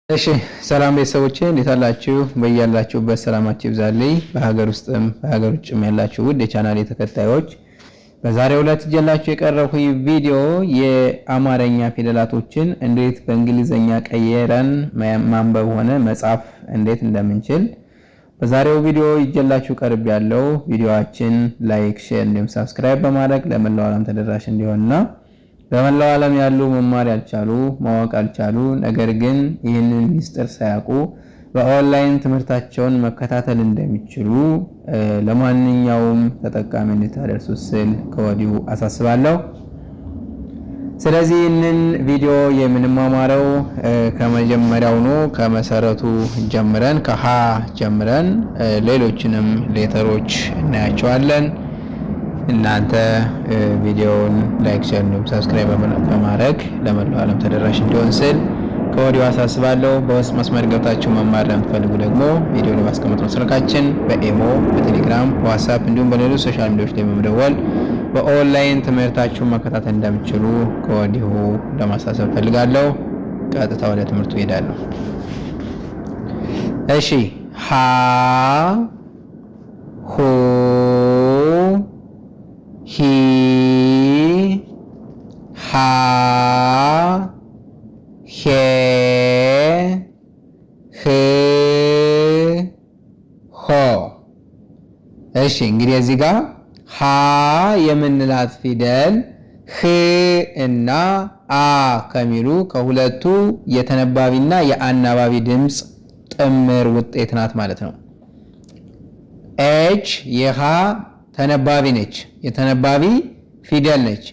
እሺ ሰላም ቤተሰቦቼ እንዴት አላችሁ? በያላችሁበት ሰላማችሁ ይብዛልኝ። በሀገር ውስጥም በሀገር ውጭም ያላችሁ ውድ የቻናሌ ተከታዮች በዛሬው ዕለት ይዤላችሁ የቀረብኩት ቪዲዮ የአማርኛ ፊደላቶችን እንዴት በእንግሊዘኛ ቀየረን ማንበብ ሆነ መጻፍ እንዴት እንደምንችል በዛሬው ቪዲዮ ይዤላችሁ ቀርቤያለሁ። ቪዲዮአችን ላይክ፣ ሼር እንዲሁም ሰብስክራይብ በማድረግ ለመላው ዓለም ተደራሽ እንዲሆንና በመላው ዓለም ያሉ መማር ያልቻሉ ማወቅ ያልቻሉ ነገር ግን ይህንን ሚስጥር ሳያውቁ በኦንላይን ትምህርታቸውን መከታተል እንደሚችሉ ለማንኛውም ተጠቃሚ እንድታደርሱ ስል ከወዲሁ አሳስባለሁ። ስለዚህ ይህንን ቪዲዮ የምንማማረው ከመጀመሪያው ነው፣ ከመሰረቱ ጀምረን ከሀ ጀምረን ሌሎችንም ሌተሮች እናያቸዋለን። እናንተ ቪዲዮውን ላይክ፣ ሼር እና ሰብስክራይብ በማድረግ ለመላው ዓለም ተደራሽ እንዲሆን ስል ከወዲሁ አሳስባለሁ። በውስጥ መስመር ገብታችሁ መማር ለምትፈልጉ ደግሞ ቪዲዮ ላይ ባስቀመጥነው ስልካችን በኢሞ፣ በቴሌግራም፣ በዋትስአፕ እንዲሁም በሌሎች ሶሻል ሚዲያዎች ላይ በመደወል በኦንላይን ትምህርታችሁን መከታተል እንደምትችሉ ከወዲሁ ለማሳሰብ ፈልጋለሁ። ቀጥታ ወደ ትምህርቱ ሄዳለሁ። እሺ ሀ ሁ ሂ ሃ ሄ ህ ሆ። እሺ እንግዲህ እዚህ ጋር ሃ የምንላት ፊደል ህ እና አ ከሚሉ ከሁለቱ የተነባቢና የአናባቢ ድምፅ ጥምር ውጤት ናት ማለት ነው። ኤች የሃ ተነባቢ ነች፣ የተነባቢ ፊደል ነች።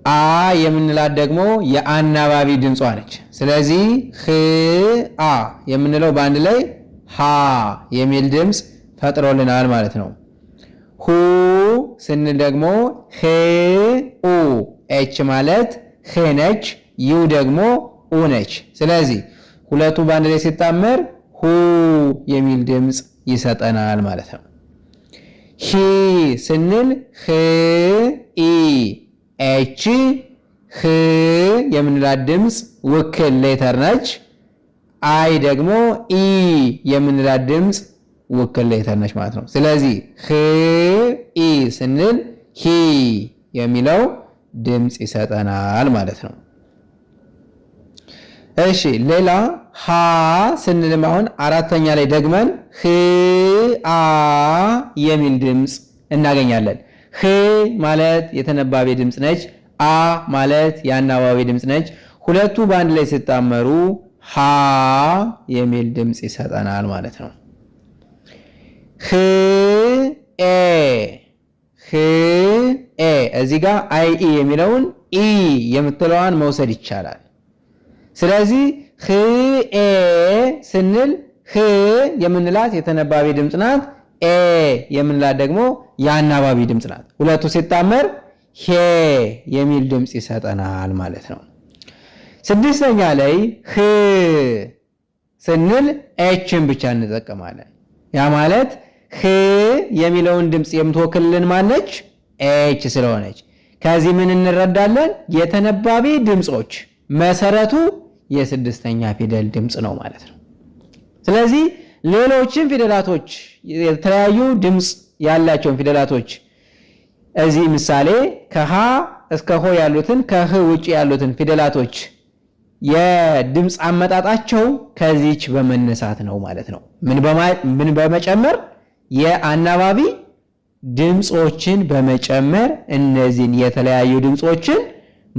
አ የምንላት ደግሞ የአናባቢ ድምጿ ነች። ስለዚህ ህ አ የምንለው በአንድ ላይ ሃ የሚል ድምፅ ፈጥሮልናል ማለት ነው። ሁ ስንል ደግሞ ህ ኡ፣ ኤች ማለት ህ ነች፣ ዩ ደግሞ ኡ ነች። ስለዚህ ሁለቱ በአንድ ላይ ሲጣመር ሁ የሚል ድምፅ ይሰጠናል ማለት ነው። ሂ ስንል ህ ኢ፣ ኤች ህ የምንላት ድምፅ ውክል ሌተር ነች። አይ ደግሞ ኢ የምንላት ድምፅ ውክል ሌተር ነች ማለት ነው። ስለዚህ ህ ኢ ስንል ሂ የሚለው ድምፅ ይሰጠናል ማለት ነው። እሺ ሌላ ሃ ስንልም አሁን አራተኛ ላይ ደግመን ህ አ የሚል ድምፅ እናገኛለን። ህ ማለት የተነባቢ ድምፅ ነች። አ ማለት የአናባቢ ድምፅ ነች። ሁለቱ በአንድ ላይ ሲጣመሩ ሃ የሚል ድምፅ ይሰጠናል ማለት ነው። ህ ኤ፣ ህ ኤ እዚህ ጋር አይ ኢ የሚለውን ኢ የምትለዋን መውሰድ ይቻላል። ስለዚህ ህ ኤ ስንል ህ የምንላት የተነባቢ ድምፅ ናት። ኤ የምንላት ደግሞ የአናባቢ ድምፅ ናት። ሁለቱ ሲጣመር ሄ የሚል ድምፅ ይሰጠናል ማለት ነው። ስድስተኛ ላይ ህ ስንል ኤችን ብቻ እንጠቀማለን። ያ ማለት ህ የሚለውን ድምፅ የምትወክልልን ማነች? ኤች ስለሆነች። ከዚህ ምን እንረዳለን? የተነባቢ ድምፆች መሰረቱ የስድስተኛ ፊደል ድምፅ ነው ማለት ነው። ስለዚህ ሌሎችን ፊደላቶች የተለያዩ ድምፅ ያላቸውን ፊደላቶች እዚህ ምሳሌ ከሃ እስከ ሆ ያሉትን ከህ ውጪ ያሉትን ፊደላቶች የድምፅ አመጣጣቸው ከዚች በመነሳት ነው ማለት ነው። ምን በመጨመር የአናባቢ ድምፆችን በመጨመር እነዚህን የተለያዩ ድምፆችን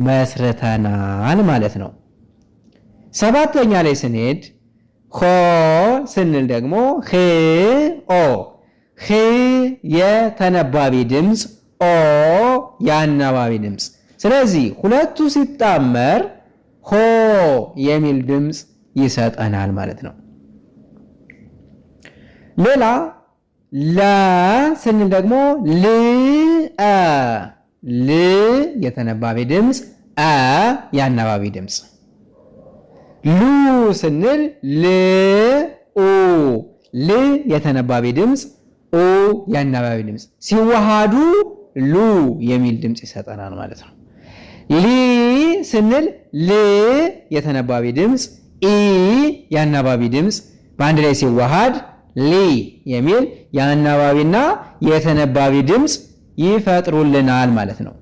መስርተናል ማለት ነው። ሰባተኛ ላይ ስንሄድ ሆ ስንል ደግሞ ህ ኦ፣ ህ የተነባቢ ድምፅ፣ ኦ የአናባቢ ድምፅ። ስለዚህ ሁለቱ ሲጣመር ሆ የሚል ድምፅ ይሰጠናል ማለት ነው። ሌላ ለ ስንል ደግሞ ል አ፣ ል የተነባቢ ድምፅ፣ አ የአናባቢ ድምፅ። ሉ ስንል ል ኡ፣ ል የተነባቢ ድምፅ፣ ኡ የአናባቢ ድምፅ ሲዋሃዱ ሉ የሚል ድምፅ ይሰጠናል ማለት ነው። ሊ ስንል ል የተነባቢ ድምፅ፣ ኢ የአናባቢ ድምፅ በአንድ ላይ ሲዋሃድ ሊ የሚል የአናባቢና የተነባቢ ድምፅ ይፈጥሩልናል ማለት ነው።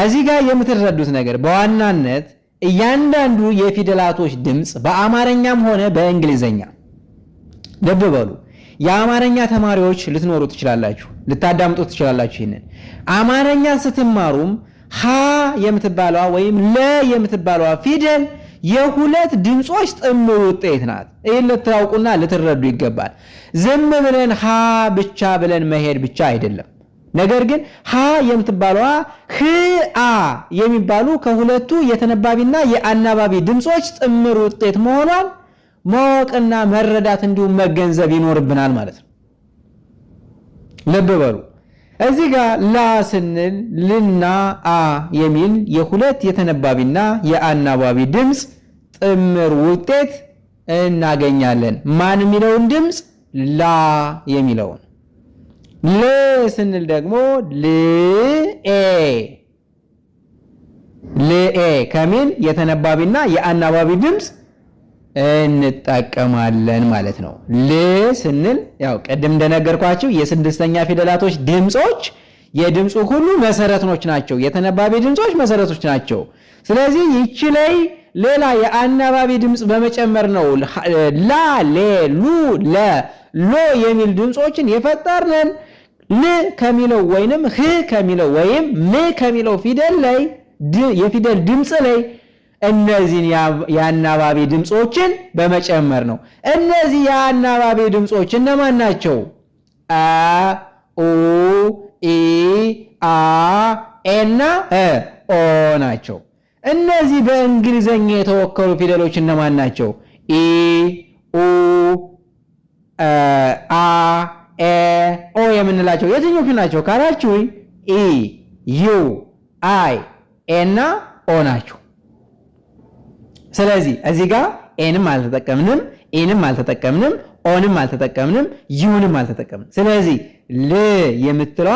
እዚህ ጋር የምትረዱት ነገር በዋናነት እያንዳንዱ የፊደላቶች ድምፅ በአማርኛም ሆነ በእንግሊዘኛ ልብ በሉ። የአማርኛ ተማሪዎች ልትኖሩ ትችላላችሁ፣ ልታዳምጡ ትችላላችሁ። ይሄንን አማርኛ ስትማሩም ሀ የምትባለዋ ወይም ለ የምትባለዋ ፊደል የሁለት ድምጾች ጥምር ውጤት ናት። ይህን ልታውቁና ልትረዱ ይገባል። ዝም ብለን ሀ ብቻ ብለን መሄድ ብቻ አይደለም። ነገር ግን ሀ የምትባለዋ ህ የሚባሉ ከሁለቱ የተነባቢና የአናባቢ ድምጾች ጥምር ውጤት መሆኗን ማወቅና መረዳት እንዲሁም መገንዘብ ይኖርብናል ማለት ነው። ልብ በሉ። እዚህ ጋር ላ ስንል ልና አ የሚል የሁለት የተነባቢና የአናባቢ ድምፅ ጥምር ውጤት እናገኛለን። ማን የሚለውን ድምፅ? ላ የሚለውን። ል ስንል ደግሞ ልኤ ከሚል የተነባቢና የአናባቢ ድምፅ እንጠቀማለን ማለት ነው። ል ስንል ያው ቀደም እንደነገርኳችሁ የስድስተኛ ፊደላቶች ድምጾች የድምፁ ሁሉ መሰረቶች ናቸው። የተነባቢ ድምጾች መሰረቶች ናቸው። ስለዚህ ይቺ ላይ ሌላ የአናባቢ ድምፅ በመጨመር ነው ላ፣ ሌ፣ ሉ፣ ለ፣ ሎ የሚል ድምጾችን የፈጠርነን ል ከሚለው ወይንም ህ ከሚለው ወይም ም ከሚለው ፊደል ላይ የፊደል ድምፅ ላይ እነዚህን የአናባቢ ድምጾችን በመጨመር ነው። እነዚህ የአናባቢ ድምጾች እነማን ናቸው? አ፣ ኡ፣ ኢ፣ አ፣ ኤ እና ኦ ናቸው። እነዚህ በእንግሊዘኛ የተወከሉ ፊደሎች እነማን ናቸው? ኢ፣ ኡ፣ አ፣ ኤ፣ ኦ የምንላቸው የትኞቹ ናቸው ካላችሁ ኢ፣ ዩ፣ አይ፣ ኤ እና ኦ ናቸው። ስለዚህ እዚህ ጋር ኤንም አልተጠቀምንም፣ ኢንም አልተጠቀምንም፣ ኦንም አልተጠቀምንም፣ ዩንም አልተጠቀምንም። ስለዚህ ል የምትለዋ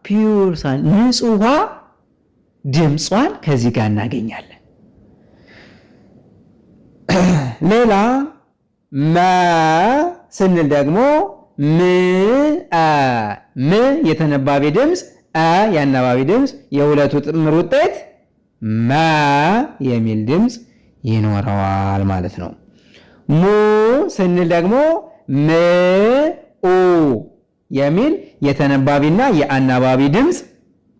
ፒውር ንጹሃ ድምጿን ከዚህ ጋር እናገኛለን። ሌላ መ ስንል ደግሞ ም የተነባቢ ድምፅ፣ የአናባቢ ድምፅ የሁለቱ ጥምር ውጤት መ የሚል ድምፅ ይኖረዋል ማለት ነው። ሙ ስንል ደግሞ ም ኡ የሚል የተነባቢና የአናባቢ ድምፅ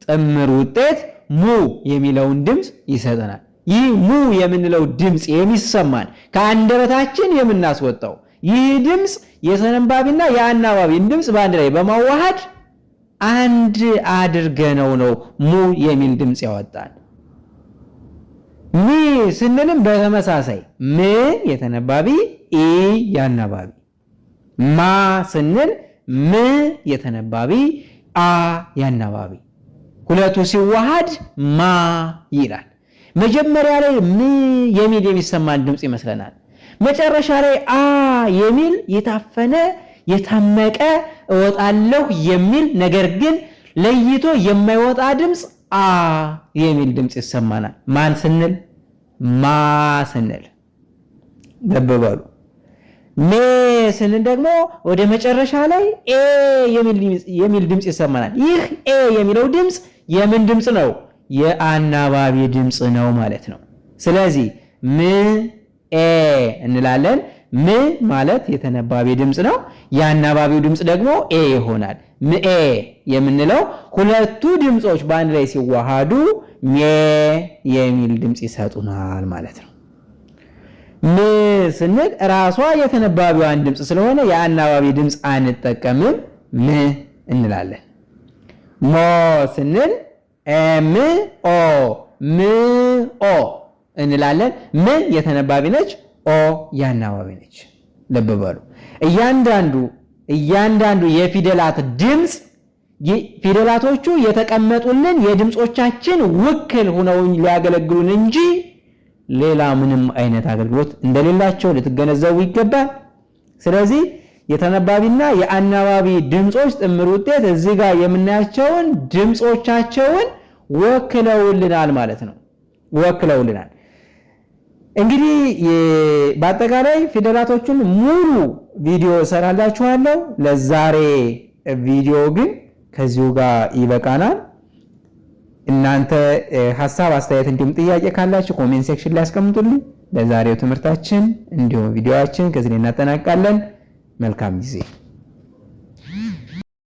ጥምር ውጤት ሙ የሚለውን ድምፅ ይሰጠናል። ይህ ሙ የምንለው ድምፅ የሚሰማን ከአንደበታችን የምናስወጣው ይህ ድምፅ የተነባቢና የአናባቢን ድምፅ በአንድ ላይ በማዋሃድ አንድ አድርገነው ነው ሙ የሚል ድምፅ ያወጣል። ሚ ስንልም በተመሳሳይ ም የተነባቢ ኢ የአናባቢ። ማ ስንል ም የተነባቢ አ የአናባቢ። ሁለቱ ሲዋሃድ ማ ይላል። መጀመሪያ ላይ ም የሚል የሚሰማን ድምፅ ይመስለናል። መጨረሻ ላይ አ የሚል የታፈነ የታመቀ እወጣለሁ የሚል ነገር ግን ለይቶ የማይወጣ ድምፅ አ የሚል ድምፅ ይሰማናል። ማን ስንል? ማ ስንል። ልብ በሉ። ሜ ስንል ደግሞ ወደ መጨረሻ ላይ ኤ የሚል ድምፅ ይሰማናል። ይህ ኤ የሚለው ድምፅ የምን ድምፅ ነው? የአናባቢ ድምፅ ነው ማለት ነው። ስለዚህ ም ኤ እንላለን። ም ማለት የተነባቢ ድምፅ ነው። የአናባቢው ድምፅ ደግሞ ኤ ይሆናል። ምኤ የምንለው ሁለቱ ድምፆች በአንድ ላይ ሲዋሃዱ ሜ የሚል ድምፅ ይሰጡናል ማለት ነው። ም ስንል ራሷ የተነባቢዋን ድምፅ ስለሆነ የአናባቢ ድምፅ አንጠቀምም፣ ም እንላለን። ሞ ስንል ም ኦ ም ኦ እንላለን። ም የተነባቢ ነች፣ ኦ የአናባቢ ነች። ልብ በሉ። እያንዳንዱ የፊደላት ድምፅ ፊደላቶቹ የተቀመጡልን የድምፆቻችን ውክል ሆነው ሊያገለግሉን እንጂ ሌላ ምንም አይነት አገልግሎት እንደሌላቸው ልትገነዘቡ ይገባል። ስለዚህ የተነባቢና የአናባቢ ድምፆች ጥምር ውጤት እዚህ ጋር የምናያቸውን ድምፆቻቸውን ወክለውልናል ማለት ነው። ወክለውልናል። እንግዲህ በአጠቃላይ ፊደላቶቹን ሙሉ ቪዲዮ እሰራላችኋለሁ። ለዛሬ ቪዲዮ ግን ከዚሁ ጋር ይበቃናል። እናንተ ሐሳብ አስተያየት እንዲሁም ጥያቄ ካላችሁ ኮሜንት ሴክሽን ላይ አስቀምጡልኝ። ለዛሬው ትምህርታችን እንዲሁም ቪዲዮአችን ከዚህ እናጠናቅቃለን። መልካም ጊዜ